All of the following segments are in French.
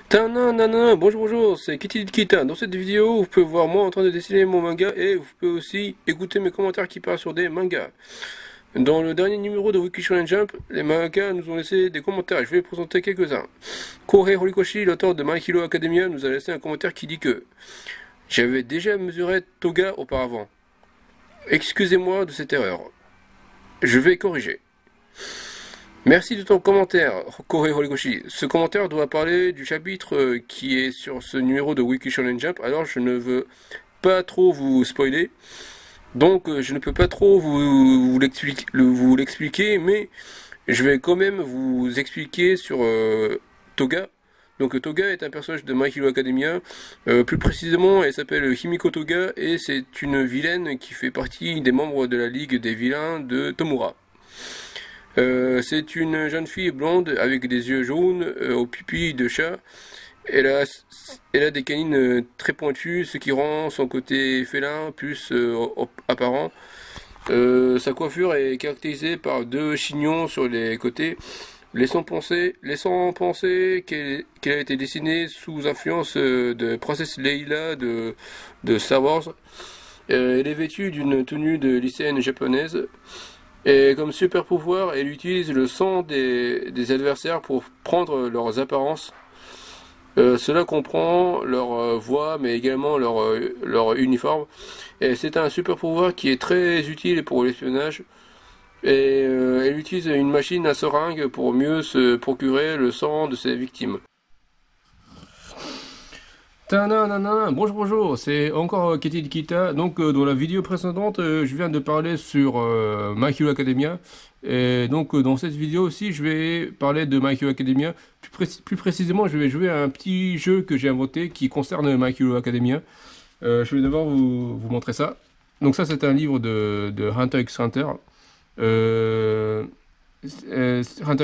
Tananana, bonjour bonjour, c'est Kitty Kita. Dans cette vidéo, vous pouvez voir moi en train de dessiner mon manga et vous pouvez aussi écouter mes commentaires qui parlent sur des mangas. Dans le dernier numéro de Weekly Shonen Jump, les mangas nous ont laissé des commentaires et je vais présenter quelques-uns. Kohei Horikoshi, l'auteur de My Hero Academia, nous a laissé un commentaire qui dit que j'avais déjà mesuré Toga auparavant. Excusez-moi de cette erreur. Je vais corriger. Merci de ton commentaire, Kohei Horikoshi. Ce commentaire doit parler du chapitre qui est sur ce numéro de Weekly Shonen Jump, alors je ne veux pas trop vous spoiler. Donc je ne peux pas trop vous l'expliquer, mais je vais quand même vous expliquer sur Toga. Donc Toga est un personnage de My Hero Academia. Plus précisément, elle s'appelle Himiko Toga et c'est une vilaine qui fait partie des membres de la Ligue des vilains de Tomura. C'est une jeune fille blonde avec des yeux jaunes aux pupilles de chat. Elle a des canines très pointues, ce qui rend son côté félin plus apparent. Sa coiffure est caractérisée par deux chignons sur les côtés, laissant penser qu'elle a été dessinée sous influence de Princesse Leila de Star Wars. Elle est vêtue d'une tenue de lycéenne japonaise. Et comme super pouvoir, elle utilise le sang des adversaires pour prendre leurs apparences. Cela comprend leur voix, mais également leur uniforme. Et c'est un super pouvoir qui est très utile pour l'espionnage. Et elle utilise une machine à seringue pour mieux se procurer le sang de ses victimes. Tananana, bonjour bonjour, c'est encore Kitty Kita. Donc dans la vidéo précédente, je viens de parler sur My Hero Academia. Et donc dans cette vidéo aussi, je vais parler de My Hero Academia. Plus précisément, je vais jouer à un petit jeu que j'ai inventé qui concerne My Hero Academia. Je vais d'abord vous montrer ça. Donc ça, c'est un livre de Hunter x Hunter. Hunter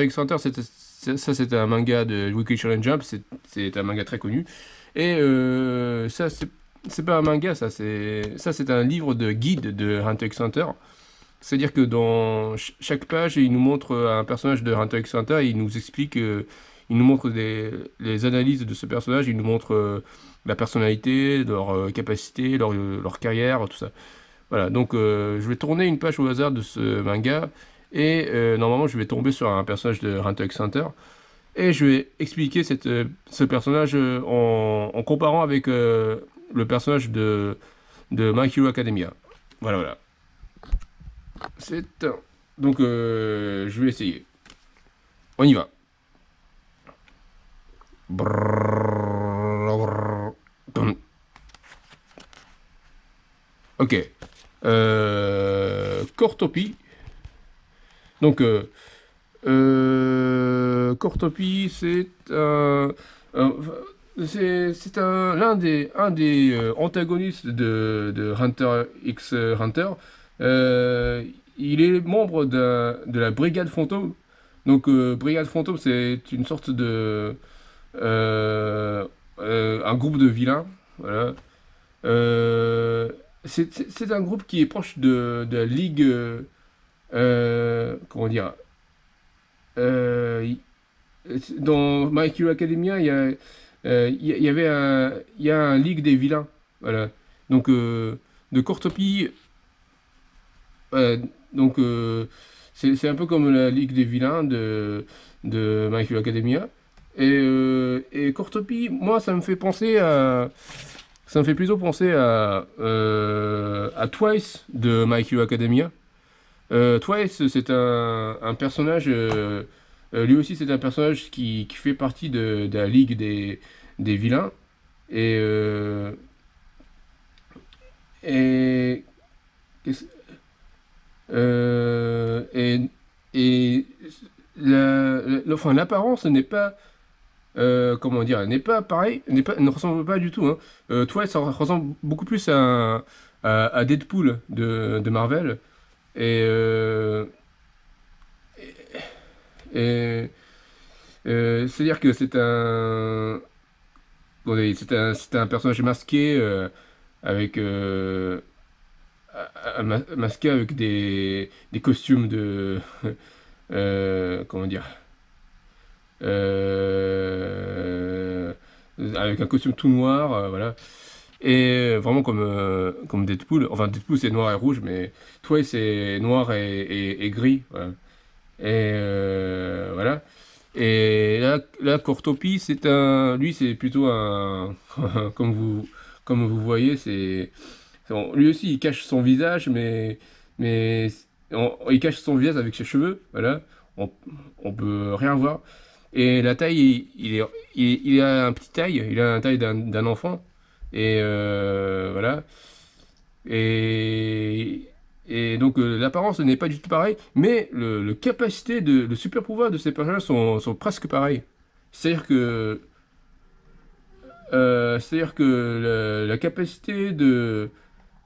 x Hunter, c'est un manga de Weekly Shonen Jump. C'est un manga très connu. Et ça, c'est pas un manga, c'est un livre de guide de Hunter x Hunter. C'est-à-dire que dans chaque page, il nous montre un personnage de Hunter x Hunter et il nous explique, il nous montre les analyses de ce personnage, il nous montre la personnalité, leur capacité, leur carrière, tout ça. Voilà, donc je vais tourner une page au hasard de ce manga et normalement je vais tomber sur un personnage de Hunter x Hunter. Et je vais expliquer ce personnage en comparant avec le personnage de My Hero Academia. Voilà, voilà. Donc, je vais essayer. On y va. Ok. Cortopi. Donc, Cortopi, c'est un des antagonistes de Hunter x Hunter. Il est membre de la Brigade Fantôme. Donc, Brigade Fantôme, c'est une sorte de un groupe de vilains. Voilà. C'est un groupe qui est proche de la Ligue. Comment dire? Euh, dans My Hero Academia, il y a un Ligue des vilains. Voilà. Donc, de Cortopi, euh, donc c'est un peu comme la Ligue des vilains de My Hero Academia. Et Cortopi, moi, ça me fait plutôt penser à Twice de My Hero Academia. Twice, c'est un personnage. Lui aussi, c'est un personnage qui fait partie de la Ligue des vilains. Et. Et. qu'est-ce- euh, et. Et. Enfin, l'apparence n'est pas. Comment dire, n'est pas pareil, ne ressemble pas du tout, hein. Twice, ça ressemble beaucoup plus à Deadpool de Marvel. Et. Et c'est-à-dire que c'est un personnage masqué avec masqué avec des costumes de comment dire avec un costume tout noir, voilà. Et vraiment comme Deadpool. Enfin, Deadpool c'est noir et rouge, mais Twice c'est noir et gris. Voilà. Et voilà. Et là Cortopi, lui c'est plutôt un, comme vous voyez, lui aussi il cache son visage, mais il cache son visage avec ses cheveux, voilà. On, on peut rien voir. Et la taille, il a un petit taille, il a la taille d'un enfant. Et voilà. Et, et donc l'apparence n'est pas du tout pareille, mais le super pouvoir de ces personnages sont presque pareils. C'est-à-dire que, la capacité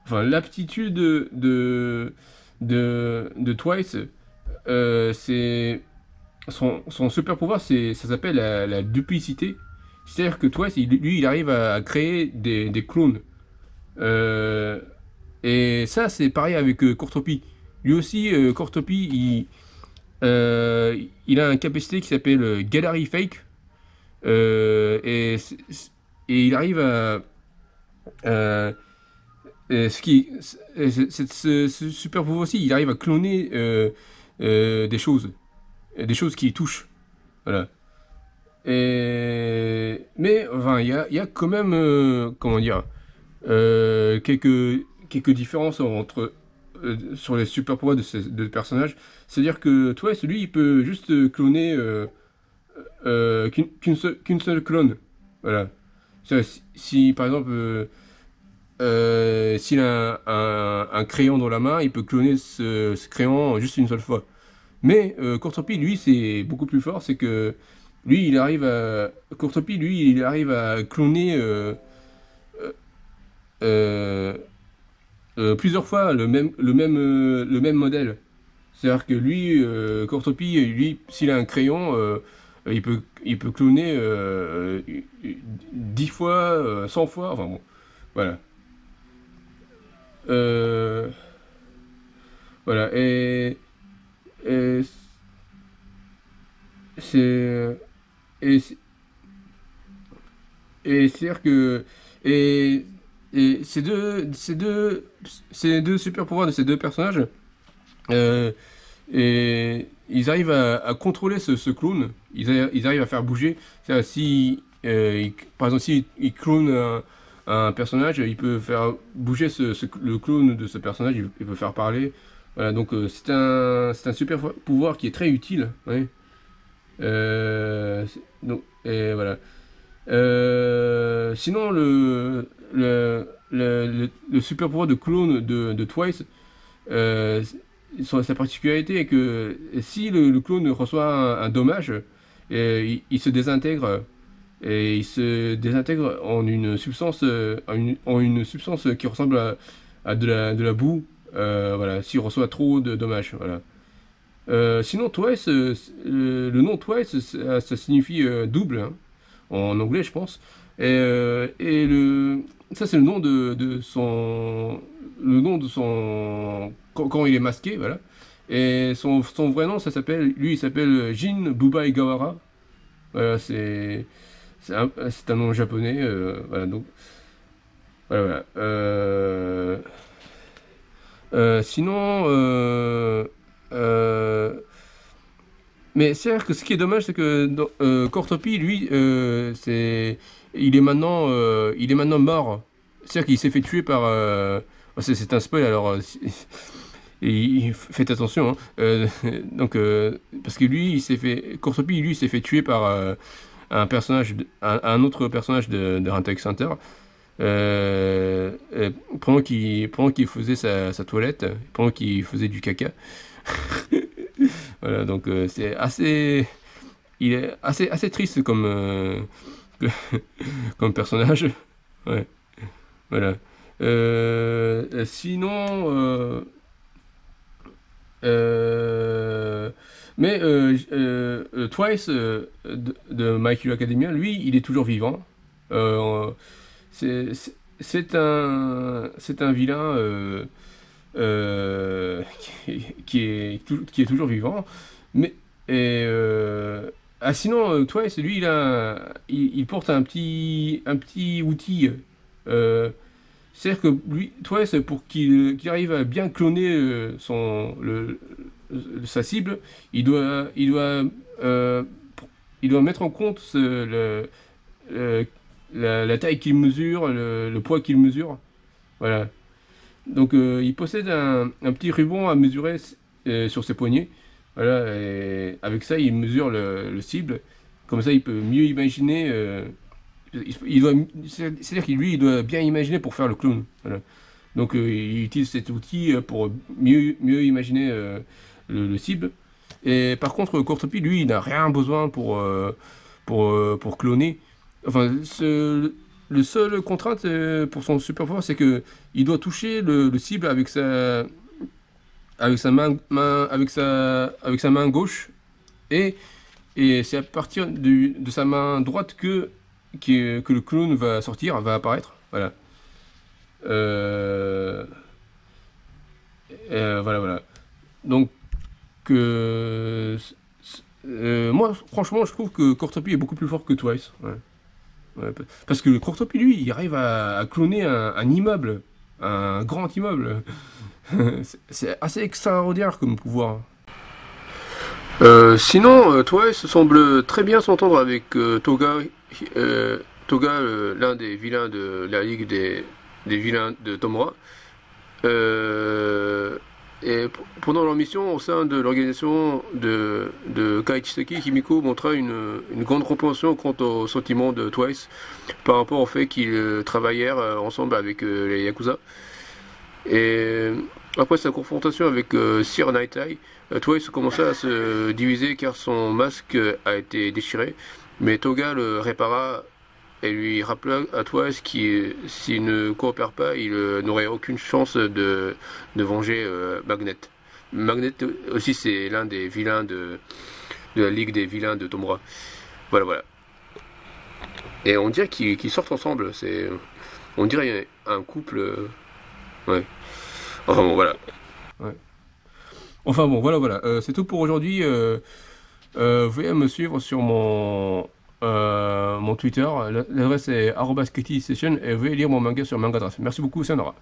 enfin l'aptitude de Twice, c'est son super pouvoir, ça s'appelle la duplicité. C'est-à-dire que Twice, lui, il arrive à créer des clones. Euh, Et ça, c'est pareil avec Courtopie. Lui aussi, Courtopie, il a une capacité qui s'appelle Gallery Fake. Euh, et, c- et il arrive à- ce qui, ce super pouvoir aussi, il arrive à cloner des choses qui touchent. Voilà. Mais enfin, il y a quand même, comment dire, quelques différences sur les super pouvoirs de ces deux personnages. C'est-à-dire que toi, celui, il peut juste cloner qu'une seule clone. Voilà. Si, par exemple, s'il a un crayon dans la main, il peut cloner ce crayon juste une seule fois. Mais Courtopie, lui, c'est beaucoup plus fort. C'est que lui, Courtopie, lui, il arrive à cloner euh, plusieurs fois le même modèle. C'est-à-dire que lui, Courtopie, lui, s'il a un crayon, il peut cloner 10 fois, 100 fois, enfin bon, voilà. Euh, voilà, et c'est, et, c'est- et c'est-à-dire que, et, et ces deux super pouvoirs de ces deux personnages, euh, et ils arrivent à contrôler ce clone. Ils arrivent à faire bouger. C'est-à-dire, si, par exemple, si il clone un personnage, il peut faire bouger le clone de ce personnage. Il peut faire parler. Voilà, donc c'est un super pouvoir qui est très utile. Ouais. Et voilà. Sinon, le super pouvoir de clone de Twice, euh, sa particularité est que si le clone reçoit un dommage, il se désintègre et il se désintègre en une substance, en une substance qui ressemble à de la boue. Voilà, s'il reçoit trop de dommages. Voilà. Sinon, Twice, le nom Twice, ça signifie double, hein, en anglais, je pense. Ça, c'est le nom de son, quand il est masqué, voilà. Et son vrai nom, lui, il s'appelle Jin Bubai Gawara. Voilà, c'est un nom japonais, voilà, donc, voilà, voilà. Sinon, euh, mais c'est vrai que ce qui est dommage, c'est que Cortopi, lui, il est maintenant mort. C'est-à-dire qu'il s'est fait tuer par. C'est un spoil, alors faites attention, hein. Donc, parce que lui, Cortopi, lui, il s'est fait tuer par un autre personnage de Hunter x Hunter. Pendant qu'il faisait sa toilette, pendant qu'il faisait du caca. Voilà, donc il est assez triste comme personnage. Ouais, voilà. Sinon, euh, mais Twice de My Hero Academia, lui, il est toujours vivant. Euh, c'est un vilain qui est toujours vivant. Mais, et, Ah sinon, Twice, lui, il porte un petit outil. Euh, C'est-à-dire que lui, Twice, pour qu'il arrive à bien cloner sa cible, il doit, il doit, euh, il doit mettre en compte le- la taille qu'il mesure, le poids qu'il mesure. Voilà. Donc il possède un petit ruban à mesurer sur ses poignets. Voilà, et avec ça, il mesure le cible. Comme ça, il peut mieux imaginer. Il doit, c'est-à-dire qu'il lui, il doit bien imaginer pour faire le clone. Voilà. Donc il utilise cet outil pour mieux imaginer le cible. Et par contre, Courtopie, lui, il n'a rien besoin pour cloner. Enfin, le seul contrainte pour son super pouvoir, c'est que il doit toucher le cible avec sa avec sa main gauche et, et c'est à partir de sa main droite que le clone va sortir, va apparaître. Voilà. Euh, voilà, voilà. Donc, moi, franchement, je trouve que Courtopie est beaucoup plus fort que Twice. Ouais. Ouais, parce que le Courtopie, lui, il arrive à cloner un immeuble, un grand immeuble. C'est assez extraordinaire comme pouvoir. Sinon, Twice semble très bien s'entendre avec Toga, l'un des vilains de la Ligue des vilains de Tomura. Euh, Pendant leur mission au sein de l'organisation de Kaichiseki, Kimiko montra une grande compréhension quant aux sentiments de Twice par rapport au fait qu'ils travaillèrent ensemble avec les Yakuza. Et après sa confrontation avec Sir Nightai, Twice commença à se diviser car son masque a été déchiré, mais Toga le répara et lui rappela à Twice qu'il s'il ne coopère pas, il n'aurait aucune chance de venger Magnet. Magnet aussi c'est l'un des vilains de la Ligue des vilains de Tomura. Voilà, voilà. Et on dirait qu'ils sortent ensemble, on dirait un couple... ouais. Enfin bon, voilà. Ouais. Enfin bon, voilà, voilà. C'est tout pour aujourd'hui. Veuillez me suivre sur mon Twitter. L'adresse est @KittySession et veuillez lire mon manga sur Mangadras. Merci beaucoup, Senora.